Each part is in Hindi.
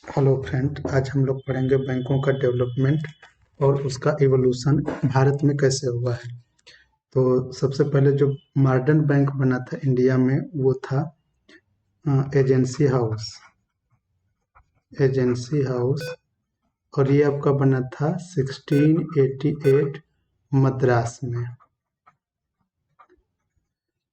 हेलो फ्रेंड, आज हम लोग पढ़ेंगे बैंकों का डेवलपमेंट और उसका इवोल्यूशन भारत में कैसे हुआ है। तो सबसे पहले जो मॉडर्न बैंक बना था इंडिया में वो था एजेंसी हाउस। एजेंसी हाउस और ये आपका बना था 1688 मद्रास में।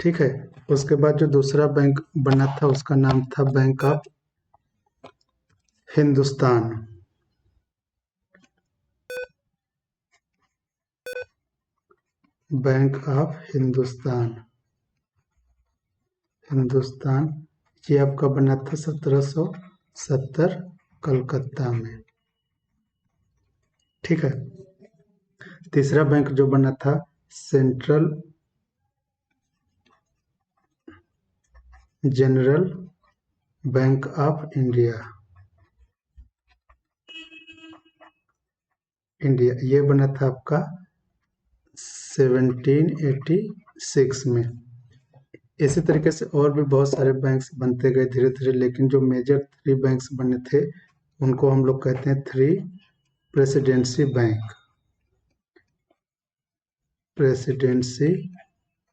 ठीक है। उसके बाद जो दूसरा बैंक बना था उसका नाम था bank of Hindustan. Bank of Hindustan ये आपका बना था 1770 कलकत्ता में। ठीक है। तीसरा बैंक जो बना था central general bank of India ये बना था आपका 1786 में। इसी तरीके से और भी बहुत सारे बैंक्स बनते गए धीरे धीरे, लेकिन जो मेजर 3 बैंक्स बने थे उनको हम लोग कहते हैं 3 प्रेसिडेंसी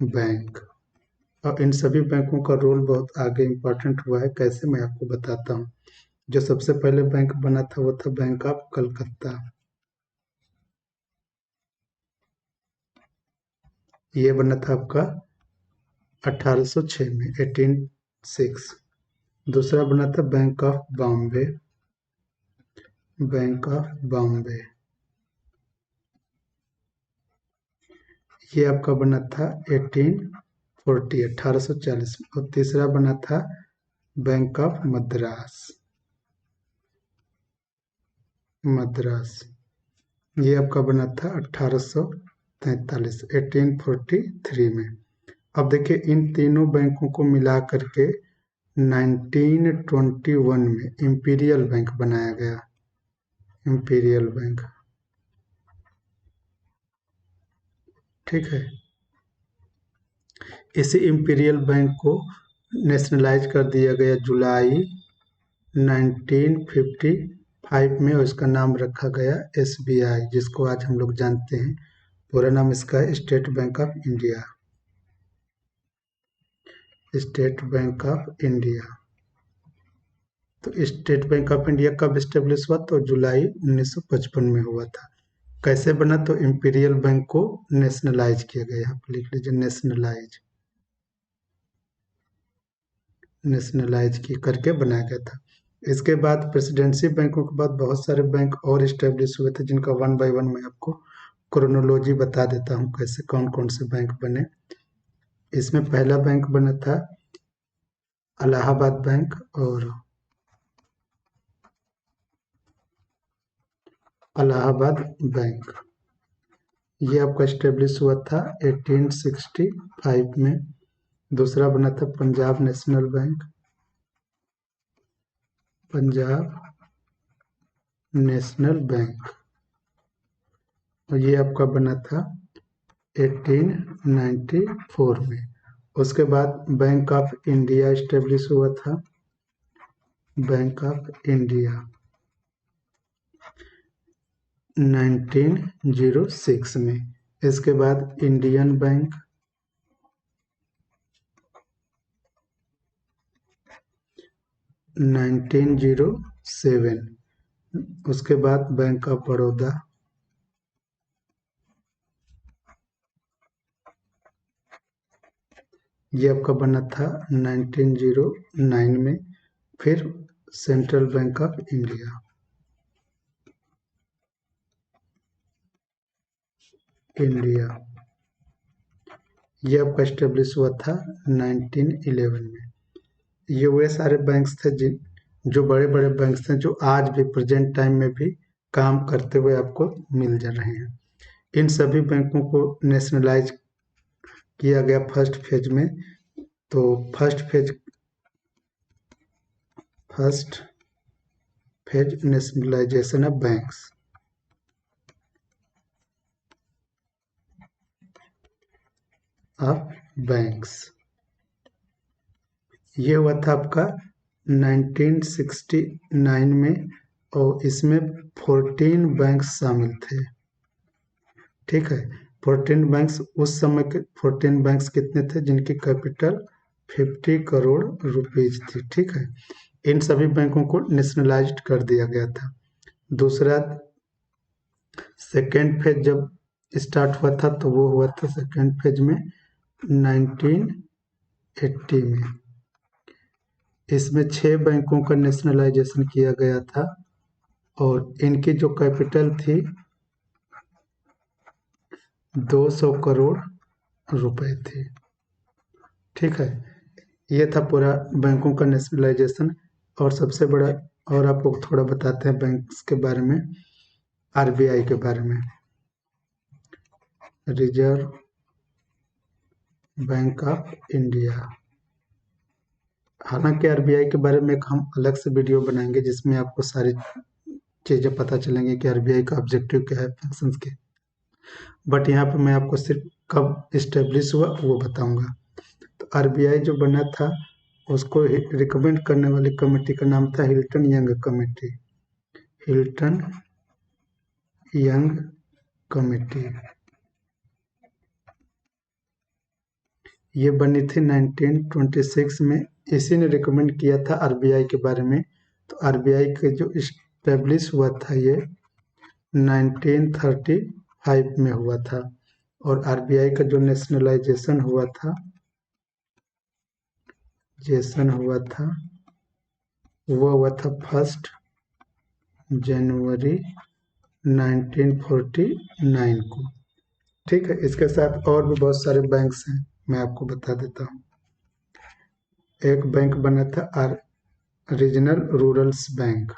बैंक। और इन सभी बैंकों का रोल बहुत आगे इम्पोर्टेंट हुआ है। कैसे, मैं आपको बताता हूँ। जो सबसे पहले बैंक बना था वो था बैंक ऑफ कलकत्ता। ये बना था आपका 1806 में, 1806। दूसरा बना था bank of Bombay. Bank of Bombay ये आपका बना था 1840 में। और तीसरा बना था बैंक ऑफ मद्रास ये आपका बना था 1843, 1843 में। अब देखिए इन तीनों बैंकों को मिला करके 1921 में इंपीरियल बैंक बनाया गया। Imperial bank. ठीक है। इसी इंपीरियल बैंक को नेशनलाइज कर दिया गया जुलाई 1955 में, और इसका नाम रखा गया एसबीआई, जिसको आज हम लोग जानते हैं। पूरा नाम इसका है state bank of India. State bank of India. तो स्टेट बैंक ऑफ इंडिया कब स्टेब्लिश हुआ? तो जुलाई 1955 में हुआ था। कैसे बना? तो इंपीरियल बैंक को नेशनलाइज किया गया। यहाँ पर लिख लीजिए नेशनलाइज की करके बनाया गया था। इसके बाद प्रेसिडेंसी बैंकों के बाद बहुत सारे बैंक और स्टेब्लिश हुए थे, जिनका वन बाय वन मैं आपको क्रोनोलॉजी बता देता हूँ कैसे कौन कौन से बैंक बने। इसमें पहला बैंक बना था इलाहाबाद बैंक। और इलाहाबाद बैंक ये आपका स्टेब्लिश हुआ था 1865 में। दूसरा बना था Punjab national bank. Punjab national bank और ये आपका बना था 1894 में। उसके बाद बैंक ऑफ इंडिया स्टेब्लिश हुआ था। बैंक ऑफ इंडिया 1906 में। इसके बाद इंडियन बैंक 1907। उसके बाद बैंक ऑफ बड़ौदा ये आपका बना था 1909 में। फिर सेंट्रल बैंक ऑफ इंडिया ये आपका स्टेब्लिश हुआ था 1911 में। ये वे सारे बैंक्स थे जो बड़े बड़े बैंक्स थे, जो आज भी प्रेजेंट टाइम में भी काम करते हुए आपको मिल जा रहे हैं। इन सभी बैंकों को नेशनलाइज किया गया फर्स्ट फेज में। तो first phase nationalisation of banks ये हुआ था आपका 1969 में, और इसमें 14 बैंक शामिल थे। ठीक है, 14 बैंक्स उस समय के 14 बैंक्स कितने थे? जिनकी कैपिटल 50 करोड़ रुपीज थी। ठीक है, इन सभी बैंकों को नेशनलाइज्ड कर दिया गया था। दूसरा, सेकेंड फेज जब स्टार्ट हुआ था तो वो हुआ था सेकेंड फेज में 1980 में। इसमें 6 बैंकों का नेशनलाइजेशन किया गया था और इनकी जो कैपिटल थी 200 करोड़ रुपए थी। ठीक है, ये था पूरा बैंकों का नेशनलाइजेशन। और सबसे बड़ा, और आपको थोड़ा बताते हैं बैंक्स के बारे में, आरबीआई के बारे में। Reserve bank of India. हालांकि आरबीआई के बारे में एक हम अलग से वीडियो बनाएंगे जिसमें आपको सारी चीज़ें पता चलेंगी कि आरबीआई का ऑब्जेक्टिव क्या है, फंक्शंस के। बट यहाँ पे मैं आपको सिर्फ कब इस्टेब्लिश हुआ वो बताऊंगा। तो आरबीआई जो बना था उसको रिकमेंड करने वाली कमेटी का नाम था Hilton young committee. Hilton young committee, ये बनी थी 1926 में। इसी ने रिकमेंड किया था आरबीआई के बारे में। तो आरबीआई के जो इस्टेब्लिश हुआ था ये 1935 में हुआ था। और आरबीआई का जो नेशनलाइजेशन हुआ था, वो हुआ था 1 जनवरी 1949 को। ठीक है, इसके साथ और भी बहुत सारे बैंक्स हैं, मैं आपको बता देता हूँ। एक बैंक बना था रीजनल रूरल्स बैंक।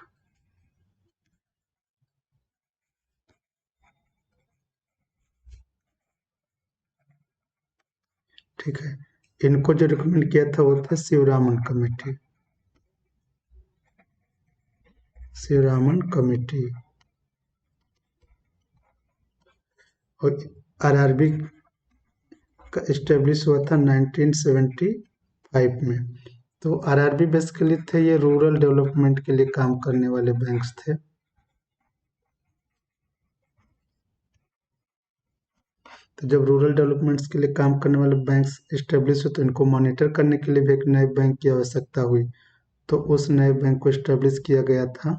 ठीक है, इनको जो रिकमेंड किया था वो था शिवरामन कमेटी। शिवरामन कमेटी। और आरआरबी का इस्टेब्लिश हुआ था 1975 में। तो आरआरबी बेसिकली थे, ये रूरल डेवलपमेंट के लिए काम करने वाले बैंक्स थे। तो जब रूरल डेवलपमेंट्स के लिए काम करने वाले बैंक्स इस्टेब्लिश हुए तो इनको मॉनिटर करने के लिए भी एक नए बैंक की आवश्यकता हुई। तो उस नए बैंक को इस्टेब्लिश किया गया था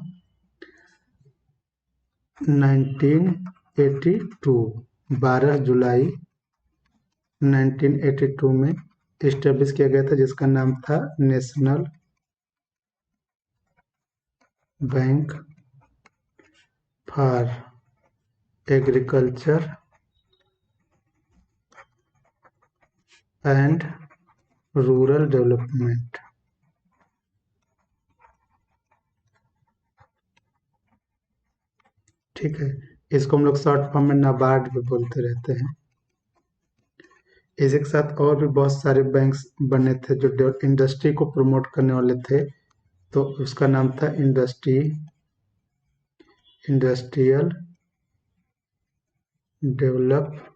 1982, 12 जुलाई 1982 में इस्टेब्लिश किया गया था, जिसका नाम था national bank for agriculture and rural development. ठीक है, इसको हम लोग शॉर्ट फॉर्म में नाबार्ड भी बोलते रहते हैं। इसी के साथ और भी बहुत सारे बैंक्स बने थे जो इंडस्ट्री को प्रमोट करने वाले थे। तो उसका नाम था industrial development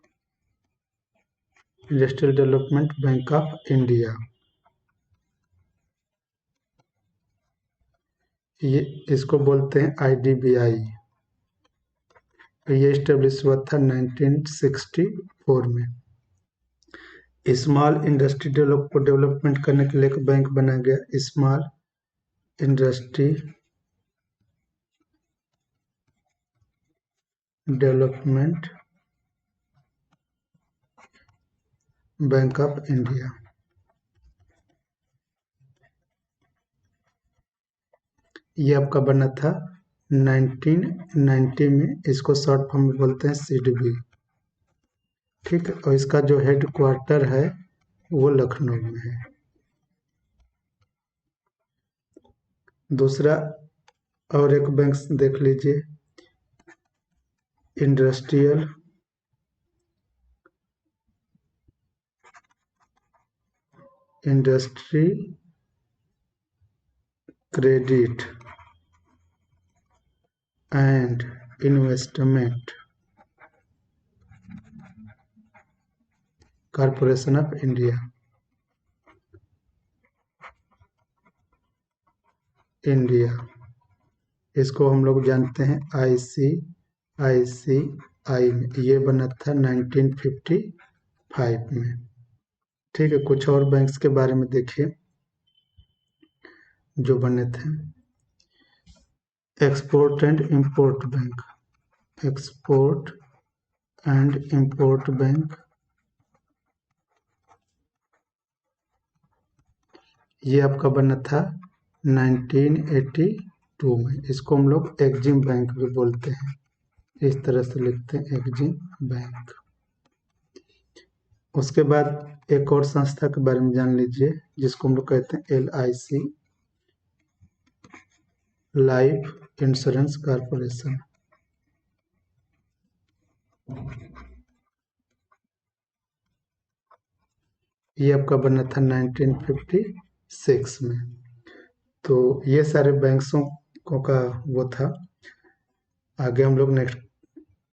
bank of India. ये इसको बोलते हैं आईडीबीआई। ये स्टेब्लिश हुआ था 1964 में। स्मॉल इंडस्ट्री डेवलपमेंट करने के लिए एक बैंक बनाया गया, small industry development bank of India. ये आपका बना था 1990 में। इसको शॉर्ट फॉर्म में बोलते हैं सीडीबी। ठीक है, और इसका जो हेड क्वार्टर है वो लखनऊ में है। दूसरा और एक बैंक देख लीजिए, industrial industry credit and investment corporation of India. India, इसको हम लोग जानते हैं ICICI में। ये बना था 1955 में। ठीक है, कुछ और बैंक्स के बारे में देखिए जो बने थे। Export and import bank, export and import bank, ये आपका बना था 1982 में। इसको हम लोग एक्जिम बैंक भी बोलते हैं, इस तरह से लिखते हैं एक्जिम बैंक। उसके बाद एक और संस्था के बारे में जान लीजिए जिसको हम लोग कहते हैं LIC, लाइफ इंश्योरेंस कॉरपोरेशन। ये आपका बना था 1956 में। तो ये सारे बैंक्सों का वो था। आगे हम लोग नेक्स्ट